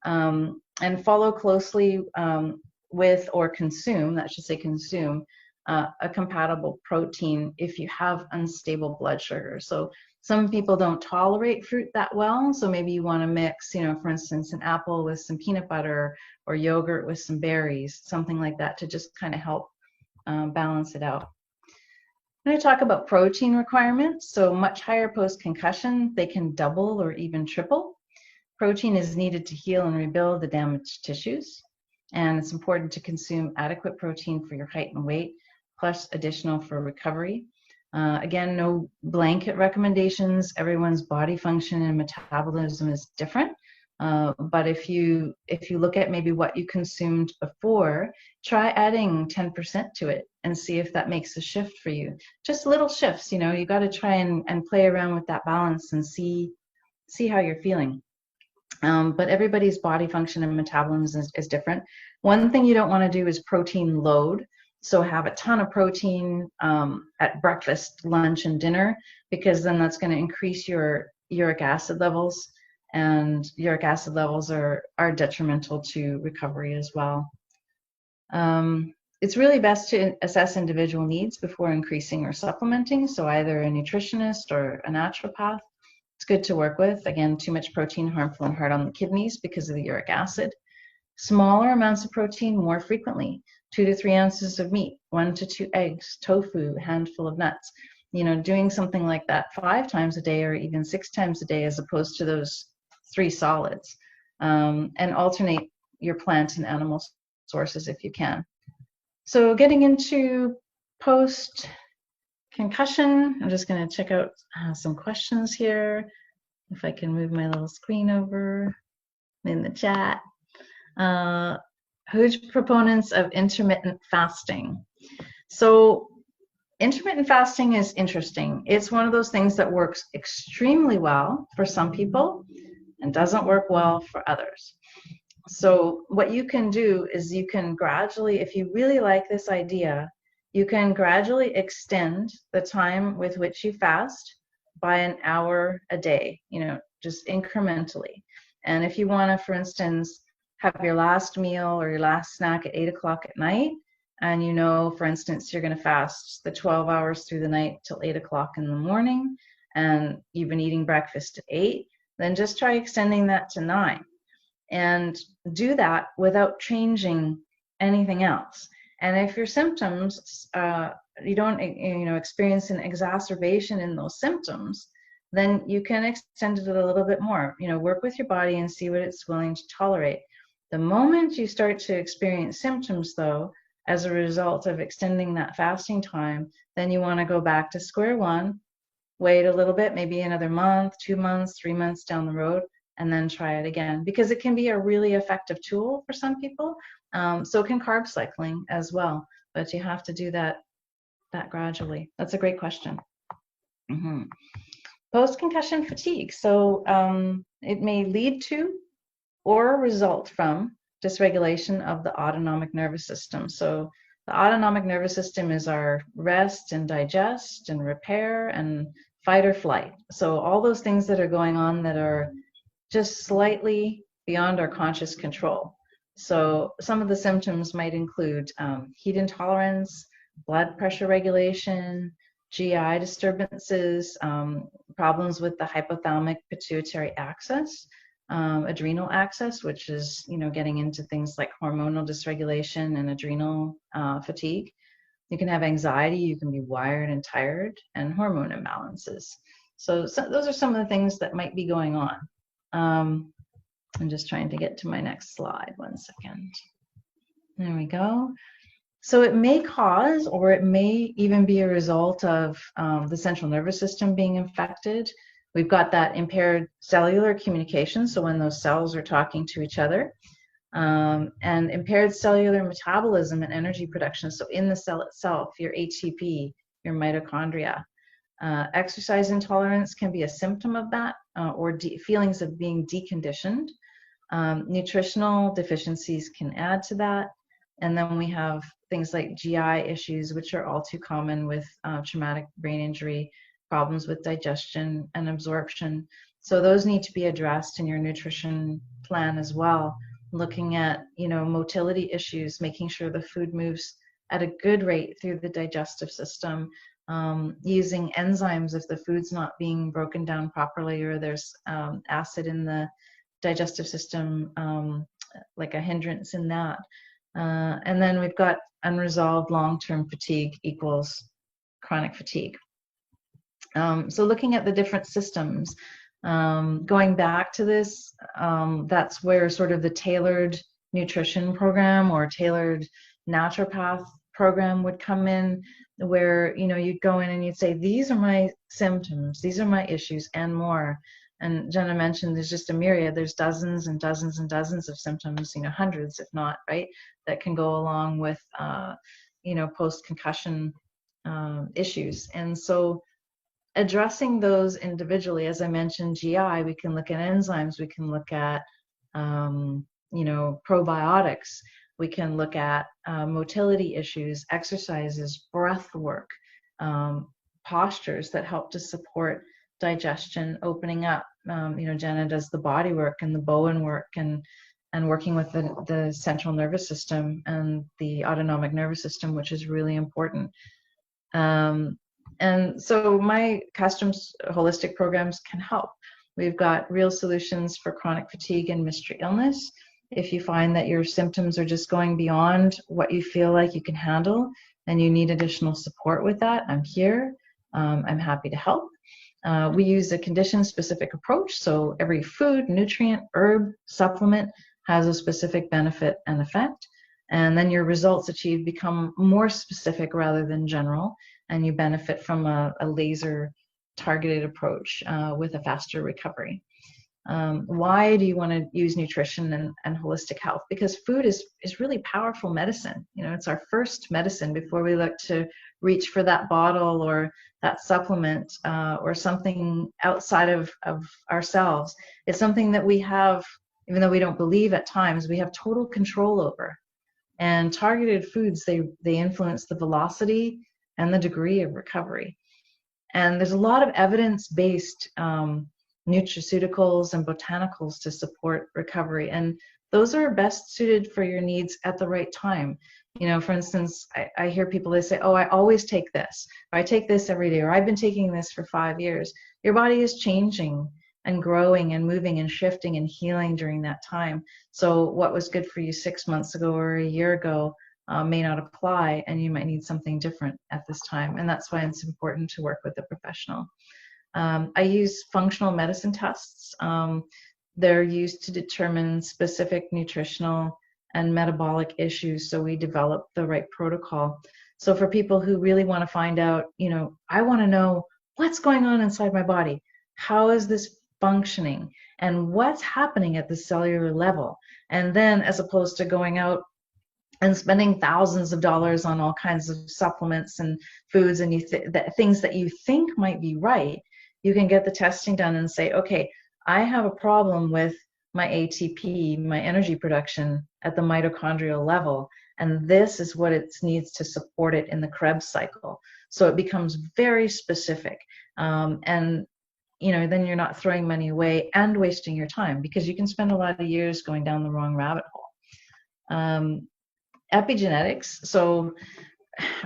And follow closely with, or consume, that should say consume, a compatible protein if you have unstable blood sugar. So some people don't tolerate fruit that well, so maybe you want to mix, for instance, an apple with some peanut butter, or yogurt with some berries, something like that, to just kind of help balance it out. I'm going to talk about protein requirements. So much higher post-concussion, they can double or even triple. Protein is needed to heal and rebuild the damaged tissues, and it's important to consume adequate protein for your height and weight, plus additional for recovery. Again, no blanket recommendations. Everyone's body function and metabolism is different. But if you look at maybe what you consumed before, try adding 10% to it and see if that makes a shift for you. Just little shifts, you know, you got to try and play around with that balance and see how you're feeling. But everybody's body function and metabolism is different. One thing you don't want to do is protein load. So have a ton of protein at breakfast, lunch, and dinner, because then that's going to increase your uric acid levels, and uric acid levels are detrimental to recovery as well. It's really best to assess individual needs before increasing or supplementing. So either a nutritionist or a naturopath. It's good to work with. Again, too much protein, harmful and hard on the kidneys because of the uric acid. Smaller amounts of protein more frequently, 2 to 3 ounces of meat, 1 to 2 eggs, tofu, handful of nuts. You know, doing something like that 5 times a day or even 6 times a day as opposed to those 3 solids. And alternate your plant and animal sources if you can. So getting into post-concussion, I'm just going to check out some questions here. If I can move my little screen over in the chat. Huge proponents of intermittent fasting. So intermittent fasting is interesting. It's one of those things that works extremely well for some people and doesn't work well for others. So what you can do is you can gradually, if you really like this idea, you can gradually extend the time with which you fast by an hour a day, you know, just incrementally. And if you want to, for instance, have your last meal or your last snack at 8 o'clock at night, and you know, for instance, you're going to fast the 12 hours through the night till 8 o'clock in the morning, and you've been eating breakfast at 8, then just try extending that to 9. And do that without changing anything else. And if your symptoms, you don't experience an exacerbation in those symptoms, then you can extend it a little bit more. You know, work with your body and see what it's willing to tolerate. The moment you start to experience symptoms, though, as a result of extending that fasting time, then you want to go back to square one, wait a little bit, maybe another month, 2 months, 3 months down the road, and then try it again, because it can be a really effective tool for some people. So can carb cycling as well, but you have to do that gradually. That's a great question. Mm-hmm. Post-concussion fatigue. So it may lead to or result from dysregulation of the autonomic nervous system. So the autonomic nervous system is our rest and digest and repair and fight or flight. So all those things that are going on that are just slightly beyond our conscious control. So some of the symptoms might include heat intolerance, blood pressure regulation, GI disturbances, problems with the hypothalamic pituitary axis, adrenal axis, which is, you know, getting into things like hormonal dysregulation and adrenal fatigue. You can have anxiety, you can be wired and tired, and hormone imbalances. So those are some of the things that might be going on. I'm just trying to get to my next slide. 1 second. There we go. So it may cause, or it may even be a result of the central nervous system being infected. We've got that impaired cellular communication, so when those cells are talking to each other, and impaired cellular metabolism and energy production. So in the cell itself, your ATP, your mitochondria. Exercise intolerance can be a symptom of that, or feelings of being deconditioned. Nutritional deficiencies can add to that. And then we have things like GI issues, which are all too common with traumatic brain injury, problems with digestion and absorption. So those need to be addressed in your nutrition plan as well. Looking at, you know, motility issues, making sure the food moves at a good rate through the digestive system, using enzymes if the food's not being broken down properly, or there's acid in the digestive system, like a hindrance in that. And then we've got unresolved long-term fatigue equals chronic fatigue. So looking at the different systems, going back to this, that's where sort of the tailored nutrition program or tailored naturopath program would come in, where, you know, you'd go in and you'd say, these are my symptoms, these are my issues and more. And Jenna mentioned there's just a myriad. There's dozens and dozens and dozens of symptoms, hundreds, if not, right, that can go along with, post-concussion issues. And so addressing those individually, as I mentioned, GI, we can look at enzymes, we can look at, probiotics, we can look at motility issues, exercises, breath work, postures that help to support digestion, opening up. Jenna does the body work and the Bowen work, and working with the central nervous system and the autonomic nervous system, which is really important. And so my customs holistic programs can help. We've got real solutions for chronic fatigue and mystery illness. If you find that your symptoms are just going beyond what you feel like you can handle and you need additional support with that, I'm here. I'm happy to help. We use a condition-specific approach, so every food, nutrient, herb, supplement has a specific benefit and effect, and then your results achieved become more specific rather than general, and you benefit from a laser targeted approach with a faster recovery. Why do you want to use nutrition and holistic health? Because food is really powerful medicine. It's our first medicine before we look to reach for that bottle or that supplement or something outside of ourselves. It's something that we have, even though we don't believe at times, we have total control over. And targeted foods, they influence the velocity and the degree of recovery. And there's a lot of evidence-based nutraceuticals and botanicals to support recovery, and those are best suited for your needs at the right time. For instance, I hear people, they say, oh, I always take this, or I take this every day, or I've been taking this for 5 years. Your body is changing and growing and moving and shifting and healing during that time. So what was good for you 6 months ago or a year ago may not apply, and you might need something different at this time. And that's why it's important to work with a professional. I use functional medicine tests. They're used to determine specific nutritional and metabolic issues, so we develop the right protocol. So for people who really want to find out, I want to know what's going on inside my body. How is this functioning? And what's happening at the cellular level? And then, as opposed to going out and spending thousands of dollars on all kinds of supplements and foods and things that you think might be right, you can get the testing done and say, okay, I have a problem with my ATP, my energy production at the mitochondrial level, and this is what it needs to support it in the Krebs cycle. So it becomes very specific. And then you're not throwing money away and wasting your time, because you can spend a lot of years going down the wrong rabbit hole. Epigenetics. So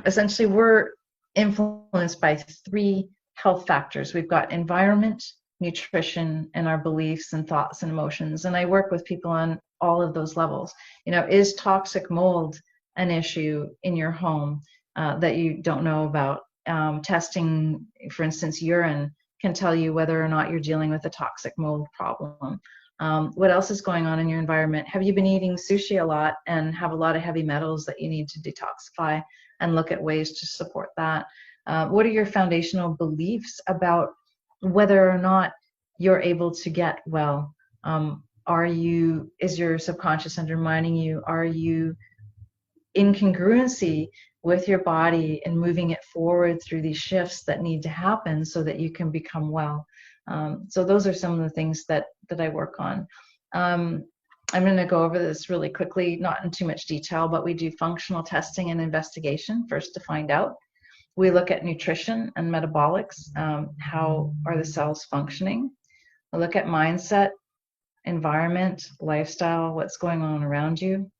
essentially we're influenced by 3 health factors. We've got environment, nutrition, and our beliefs and thoughts and emotions. And I work with people on all of those levels. Is toxic mold an issue in your home that you don't know about? Testing, for instance, urine can tell you whether or not you're dealing with a toxic mold problem. What else is going on in your environment? Have you been eating sushi a lot and have a lot of heavy metals that you need to detoxify and look at ways to support that? What are your foundational beliefs about whether or not you're able to get well? Is your subconscious undermining you? Are you in congruency with your body and moving it forward through these shifts that need to happen so that you can become well? So those are some of the things that I work on. I'm going to go over this really quickly, not in too much detail, but we do functional testing and investigation first to find out. We look at nutrition and metabolics. How are the cells functioning? We look at mindset, environment, lifestyle, what's going on around you,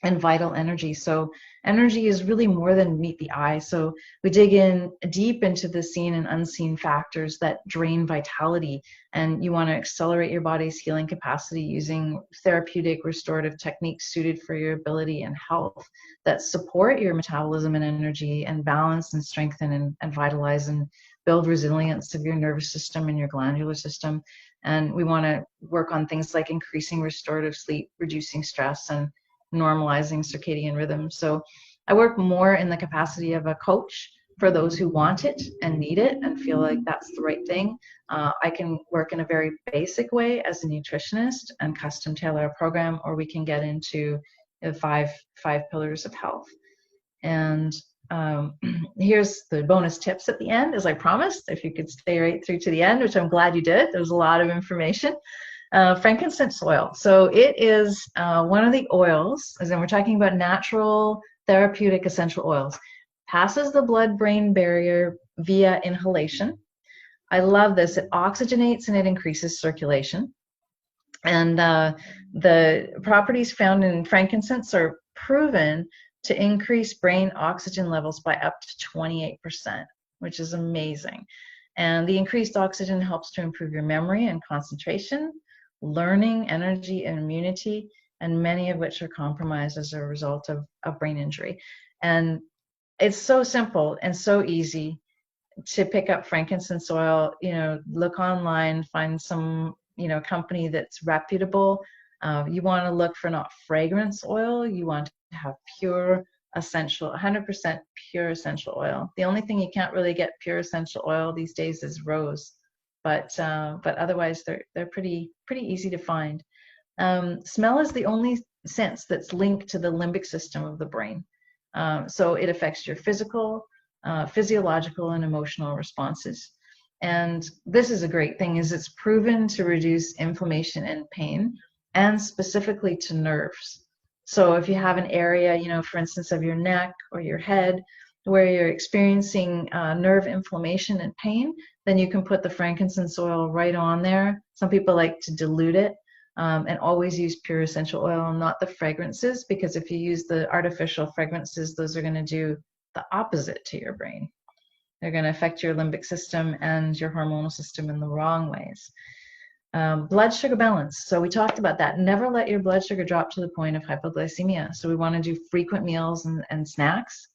and vital energy. So energy is really more than meet the eye. So we dig in deep into the seen and unseen factors that drain vitality, and you want to accelerate your body's healing capacity using therapeutic restorative techniques suited for your ability and health that support your metabolism and energy and balance and strengthen and vitalize and build resilience of your nervous system and your glandular system. And we want to work on things like increasing restorative sleep, reducing stress, and normalizing circadian rhythm. So I work more in the capacity of a coach for those who want it and need it and feel like that's the right thing. I can work in a very basic way as a nutritionist and custom tailor a program, or we can get into the five pillars of health. And here's the bonus tips at the end, as I promised, if you could stay right through to the end, which I'm glad you did. There's a lot of information. Frankincense oil. So it is one of the oils, as in we're talking about natural therapeutic essential oils, passes the blood-brain barrier via inhalation. I love this. It oxygenates and it increases circulation. And the properties found in frankincense are proven to increase brain oxygen levels by up to 28%, which is amazing. And the increased oxygen helps to improve your memory and concentration, learning, energy, and immunity, and many of which are compromised as a result of brain injury. And it's so simple and so easy to pick up frankincense oil. Look online, find some, company that's reputable. You want to look for not fragrance oil. You want to have pure essential, 100% pure essential oil. The only thing you can't really get pure essential oil these days is rose, but otherwise they're pretty easy to find. Smell is the only sense that's linked to the limbic system of the brain. So it affects your physical, physiological, and emotional responses. And this is a great thing, is it's proven to reduce inflammation and pain, and specifically to nerves. So if you have an area, for instance, of your neck or your head where you're experiencing nerve inflammation and pain, then you can put the frankincense oil right on there. Some people like to dilute it. And always use pure essential oil, not the fragrances, because if you use the artificial fragrances, those are going to do the opposite to your brain. They're going to affect your limbic system and your hormonal system in the wrong ways. Blood sugar balance. So we talked about that. Never let your blood sugar drop to the point of hypoglycemia. So we want to do frequent meals and snacks.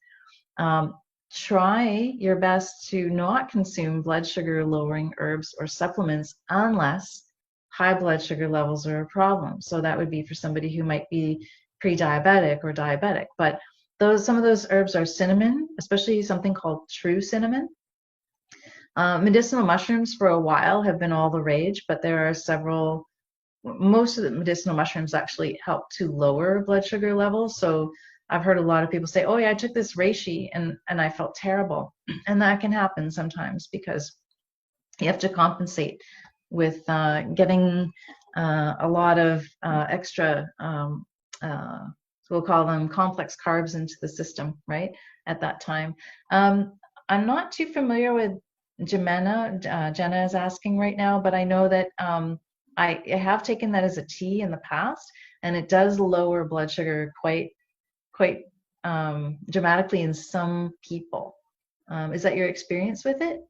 Try your best to not consume blood sugar lowering herbs or supplements unless high blood sugar levels are a problem. So that would be for somebody who might be pre-diabetic or diabetic. But some of those herbs are cinnamon, especially something called true cinnamon. Medicinal mushrooms for a while have been all the rage, but there are most of the medicinal mushrooms actually help to lower blood sugar levels. So I've heard a lot of people say, oh yeah, I took this reishi and I felt terrible. And that can happen sometimes because you have to compensate with getting a lot of extra, we'll call them complex carbs into the system, right, at that time. I'm not too familiar with Jemena. Jenna is asking right now, but I know that I have taken that as a tea in the past, and it does lower blood sugar quite dramatically in some people. Is that your experience with it?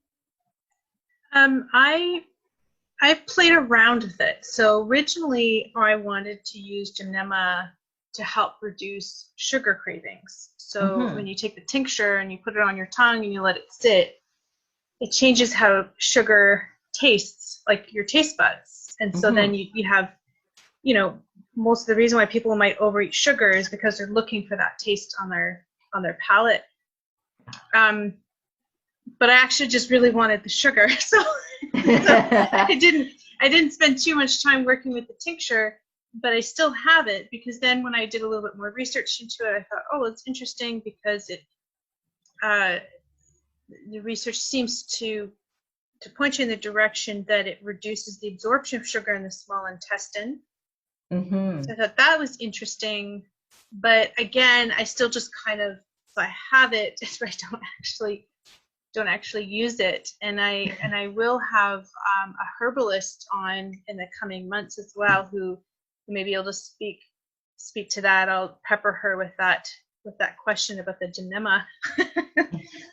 I've played around with it. So originally I wanted to use Genema to help reduce sugar cravings. So when you take the tincture and you put it on your tongue and you let it sit, it changes how sugar tastes, like your taste buds. And so then you have, most of the reason why people might overeat sugar is because they're looking for that taste on their palate. But I actually just really wanted the sugar. So I didn't spend too much time working with the tincture, but I still have it, because then when I did a little bit more research into it, I thought, oh, it's interesting because the research seems to point you in the direction that it reduces the absorption of sugar in the small intestine. So I thought that was interesting, but again, I still just so I have it, but I don't actually use it, and I will have a herbalist on in the coming months as well, who may be able to speak to that. I'll pepper her with that question about the Genema.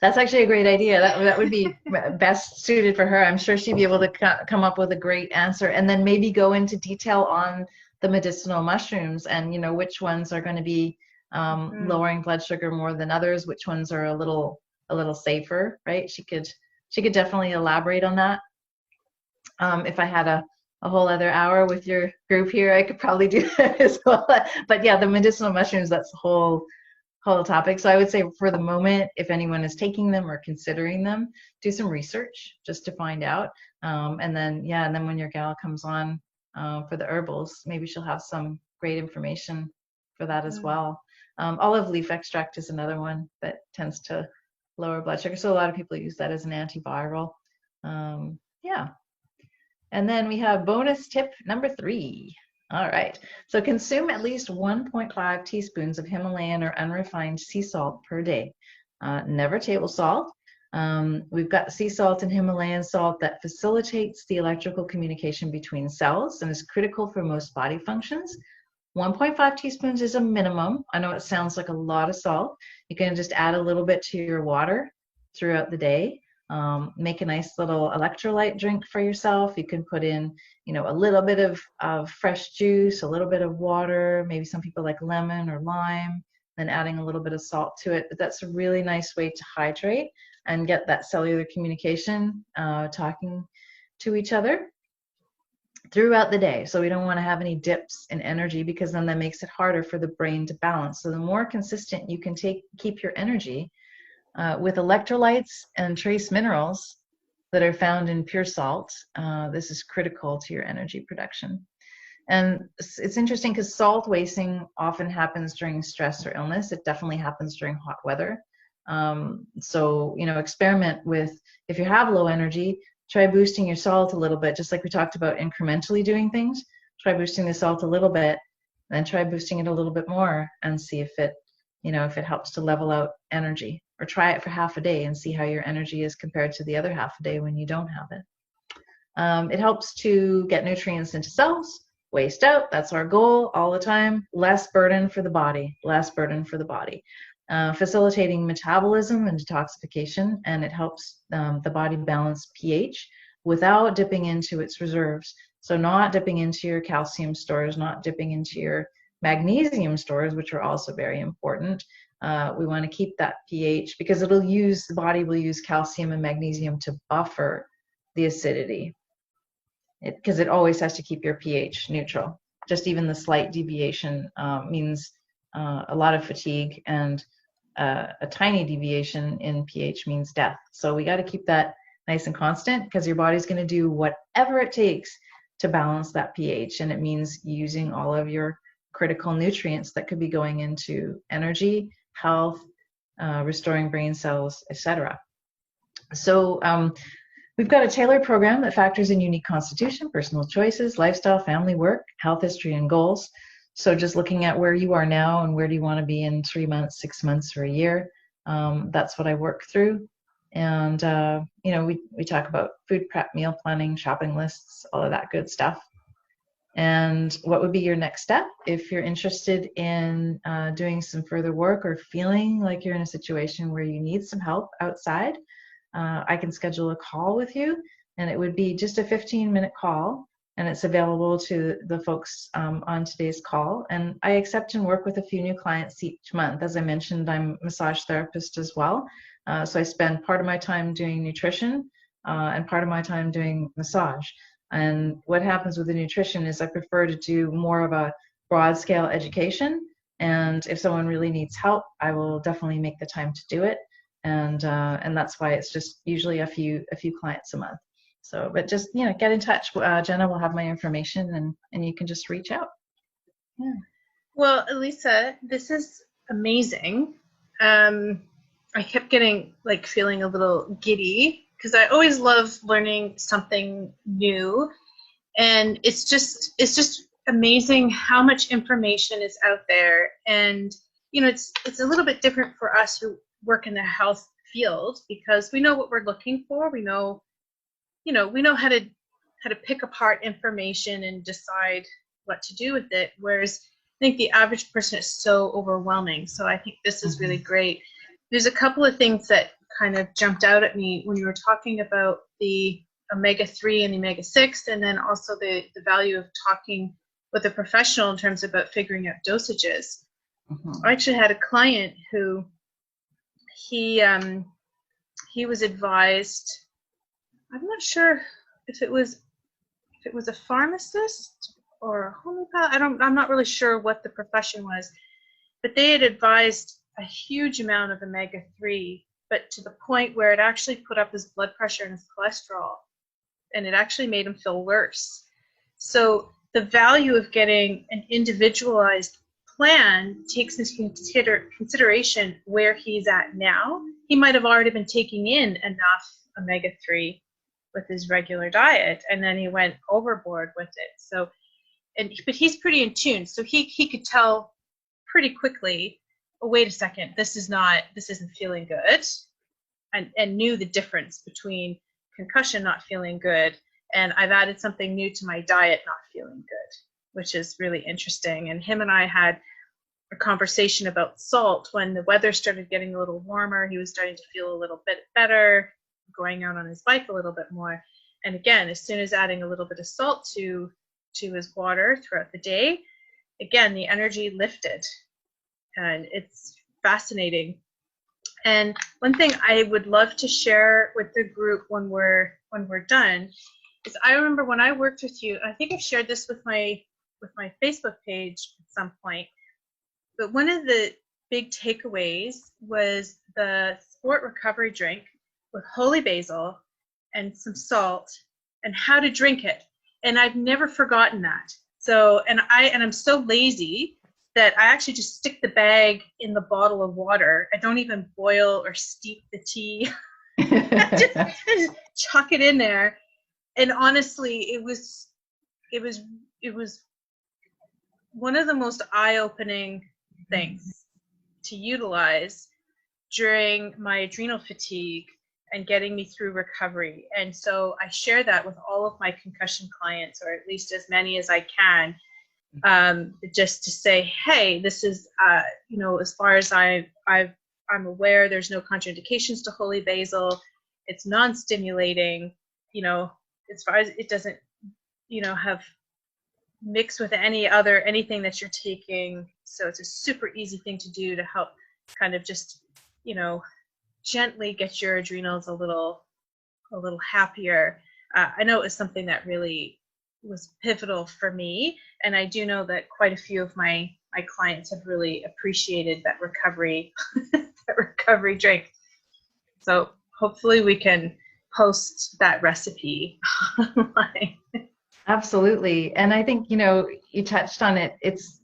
That's actually a great idea. That would be best suited for her. I'm sure she'd be able to come up with a great answer, and then maybe go into detail on the medicinal mushrooms and which ones are going to be lowering blood sugar more than others, which ones are a little safer, right? She could definitely elaborate on that. If I had a whole other hour with your group here, I could probably do that as well. But yeah, the medicinal mushrooms, that's a whole whole topic. So I would say for the moment, if anyone is taking them or considering them, do some research just to find out. And then, yeah, and then when your gal comes on for the herbals, maybe she'll have some great information for that as well. Olive leaf extract is another one that tends to lower blood sugar. So a lot of people use that as an antiviral. Yeah. And then we have bonus tip number 3. All right. So consume at least 1.5 teaspoons of Himalayan or unrefined sea salt per day. Never table salt. We've got sea salt and Himalayan salt that facilitates the electrical communication between cells and is critical for most body functions. 1.5 teaspoons is a minimum. I know it sounds like a lot of salt. You can just add a little bit to your water throughout the day. Make a nice little electrolyte drink for yourself. You can put in, a little bit of fresh juice, a little bit of water, maybe some people like lemon or lime, then adding a little bit of salt to it. But that's a really nice way to hydrate and get that cellular communication, talking to each other throughout the day. So we don't want to have any dips in energy, because then that makes it harder for the brain to balance. So the more consistent you can keep your energy with electrolytes and trace minerals that are found in pure salt, this is critical to your energy production. And it's interesting because salt wasting often happens during stress or illness. It definitely happens during hot weather. So, experiment with, if you have low energy, try boosting your salt a little bit, just like we talked about incrementally doing things. Try boosting the salt a little bit, then try boosting it a little bit more and see if it helps to level out energy. Or try it for half a day and see how your energy is compared to the other half a day when you don't have it. It helps to get nutrients into cells, waste out. That's our goal all the time. Less burden for the body, facilitating metabolism and detoxification, and it helps the body balance pH without dipping into its reserves. So not dipping into your calcium stores, not dipping into your magnesium stores, which are also very important. We want to keep that pH because the body will use calcium and magnesium to buffer the acidity, because it always has to keep your pH neutral. Just even the slight deviation means a lot of fatigue, and a tiny deviation in pH means death. So we got to keep that nice and constant, because your body's going to do whatever it takes to balance that pH, and it means using all of your critical nutrients that could be going into energy, health, restoring brain cells, etc. So we've got a tailored program that factors in unique constitution, personal choices, lifestyle, family, work, health history, and goals. So just looking at where you are now and where do you want to be in 3 months, 6 months, or a year, that's what I work through. And, we talk about food prep, meal planning, shopping lists, all of that good stuff. And what would be your next step if you're interested in doing some further work or feeling like you're in a situation where you need some help outside? I can schedule a call with you, and it would be just a 15-minute call, and it's available to the folks on today's call. And I accept and work with a few new clients each month. As I mentioned, I'm a massage therapist as well. So I spend part of my time doing nutrition and part of my time doing massage. And what happens with the nutrition is I prefer to do more of a broad scale education. And if someone really needs help, I will definitely make the time to do it. And that's why it's just usually a few clients a month. So, but just, get in touch. Jenna will have my information, and you can just reach out. Yeah. Well, Elisa, this is amazing. I kept getting feeling a little giddy, because I always love learning something new, and it's just amazing how much information is out there. And it's a little bit different for us who work in the health field, because we know what we're looking for. We know how to pick apart information and decide what to do with it, whereas I think the average person is so overwhelming. So I think this is really great. There's a couple of things that kind of jumped out at me when you were talking about the omega-3 and the omega-6, and then also the value of talking with a professional in terms about figuring out dosages. I actually had a client who he was advised, I'm not sure if it was a pharmacist or a homeopath. I'm not really sure what the profession was, but they had advised a huge amount of omega-3, but to the point where it actually put up his blood pressure and his cholesterol, and it actually made him feel worse. So the value of getting an individualized plan takes into consideration where he's at now. He might have already been taking in enough omega-3 with his regular diet, and then he went overboard with it. So, but he's pretty in tune, so he could tell pretty quickly, oh, wait a second, this isn't feeling good, and knew the difference between concussion not feeling good and I've added something new to my diet not feeling good, which is really interesting. And him and I had a conversation about salt when the weather started getting a little warmer. He was starting to feel a little bit better, going out on his bike a little bit more. And again, as soon as adding a little bit of salt to his water throughout the day, again, the energy lifted. And it's fascinating. And one thing I would love to share with the group when we're done is, I remember when I worked with you, I think I've shared this with my Facebook page at some point, but one of the big takeaways was the sport recovery drink with holy basil and some salt and how to drink it. And I've never forgotten that. So, and I'm so lazy that I actually just stick the bag in the bottle of water. I don't even boil or steep the tea. I just chuck it in there. And honestly, it was one of the most eye-opening things to utilize during my adrenal fatigue and getting me through recovery. And so I share that with all of my concussion clients, or at least as many as I can, just to say, hey, this is, as far as I'm aware, there's no contraindications to holy basil. It's non-stimulating, as far as it doesn't, have mixed with anything that you're taking. So it's a super easy thing to do to help kind of just, gently get your adrenals a little happier. I know it was something that really was pivotal for me, and I do know that quite a few of my clients have really appreciated that recovery drink. So hopefully we can post that recipe online. Absolutely. And I think, you touched on it.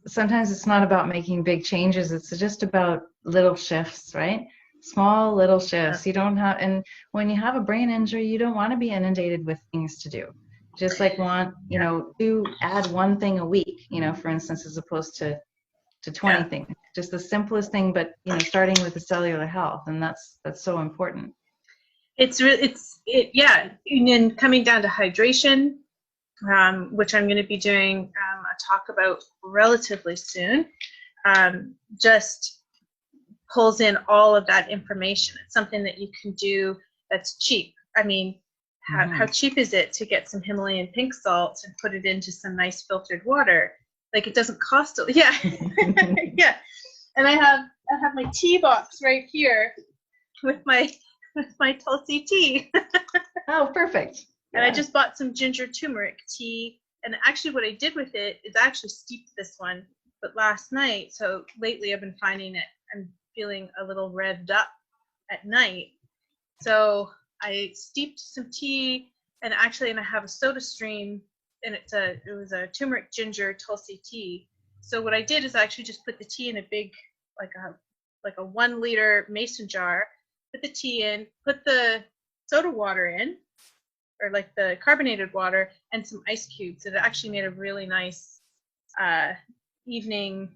Sometimes it's not about making big changes. It's just about little shifts, right? Small little shifts. And when you have a brain injury, you don't want to be inundated with things to do. Just like to add one thing a week, for instance, as opposed to 20 things. Just the simplest thing, but starting with the cellular health, and that's so important. And then coming down to hydration, which I'm going to be doing a talk about relatively soon, just pulls in all of that information. It's something that you can do that's cheap. I mean, how cheap is it to get some Himalayan pink salt and put it into some nice filtered water? Like, it doesn't cost a yeah. And I have my tea box right here with my Tulsi tea. Oh, perfect. And I just bought some ginger turmeric tea. And actually what I did with it is I actually steeped this one, but last night. So lately I've been finding that I'm feeling a little revved up at night. So I steeped some tea, and I have a soda stream, and it was a turmeric ginger Tulsi tea. So what I did is I actually just put the tea in a big, like a 1 liter mason jar, put the tea in, put the soda water in, or like the carbonated water, and some ice cubes. It actually made a really nice evening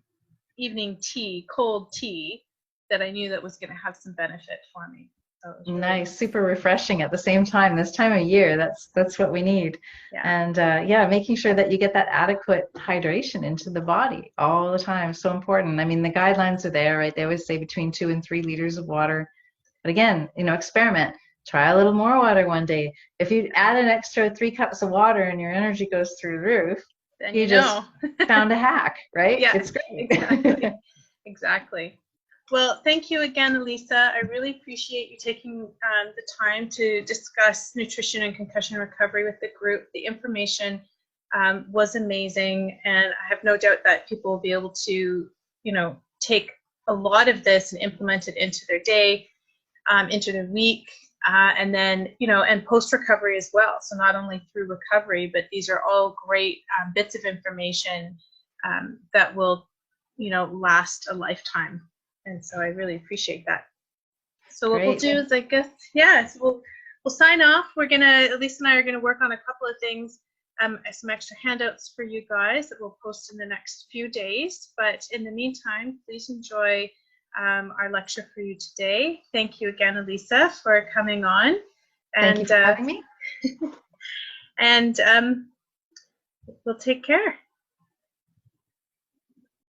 tea, cold tea, that I knew that was going to have some benefit for me. So really nice, super refreshing at the same time. This time of year, that's what we need. Yeah. And making sure that you get that adequate hydration into the body all the time, so important. I mean, the guidelines are there, right? They always say between 2 and 3 liters of water. But again, experiment. Try a little more water one day. If you add an extra 3 cups of water and your energy goes through the roof, then you just found a hack, right? Yeah, it's great. Exactly. Well, thank you again, Elisa. I really appreciate you taking the time to discuss nutrition and concussion recovery with the group. The information was amazing, and I have no doubt that people will be able to, take a lot of this and implement it into their day, into their week, and then, and post-recovery as well. So not only through recovery, but these are all great bits of information that will, last a lifetime. And so I really appreciate that. So what we'll do is, I guess, so we'll sign off. Elisa and I are gonna work on a couple of things, some extra handouts for you guys that we'll post in the next few days. But in the meantime, please enjoy our lecture for you today. Thank you again, Elisa, for coming on. Thank you for having me. And we'll take care.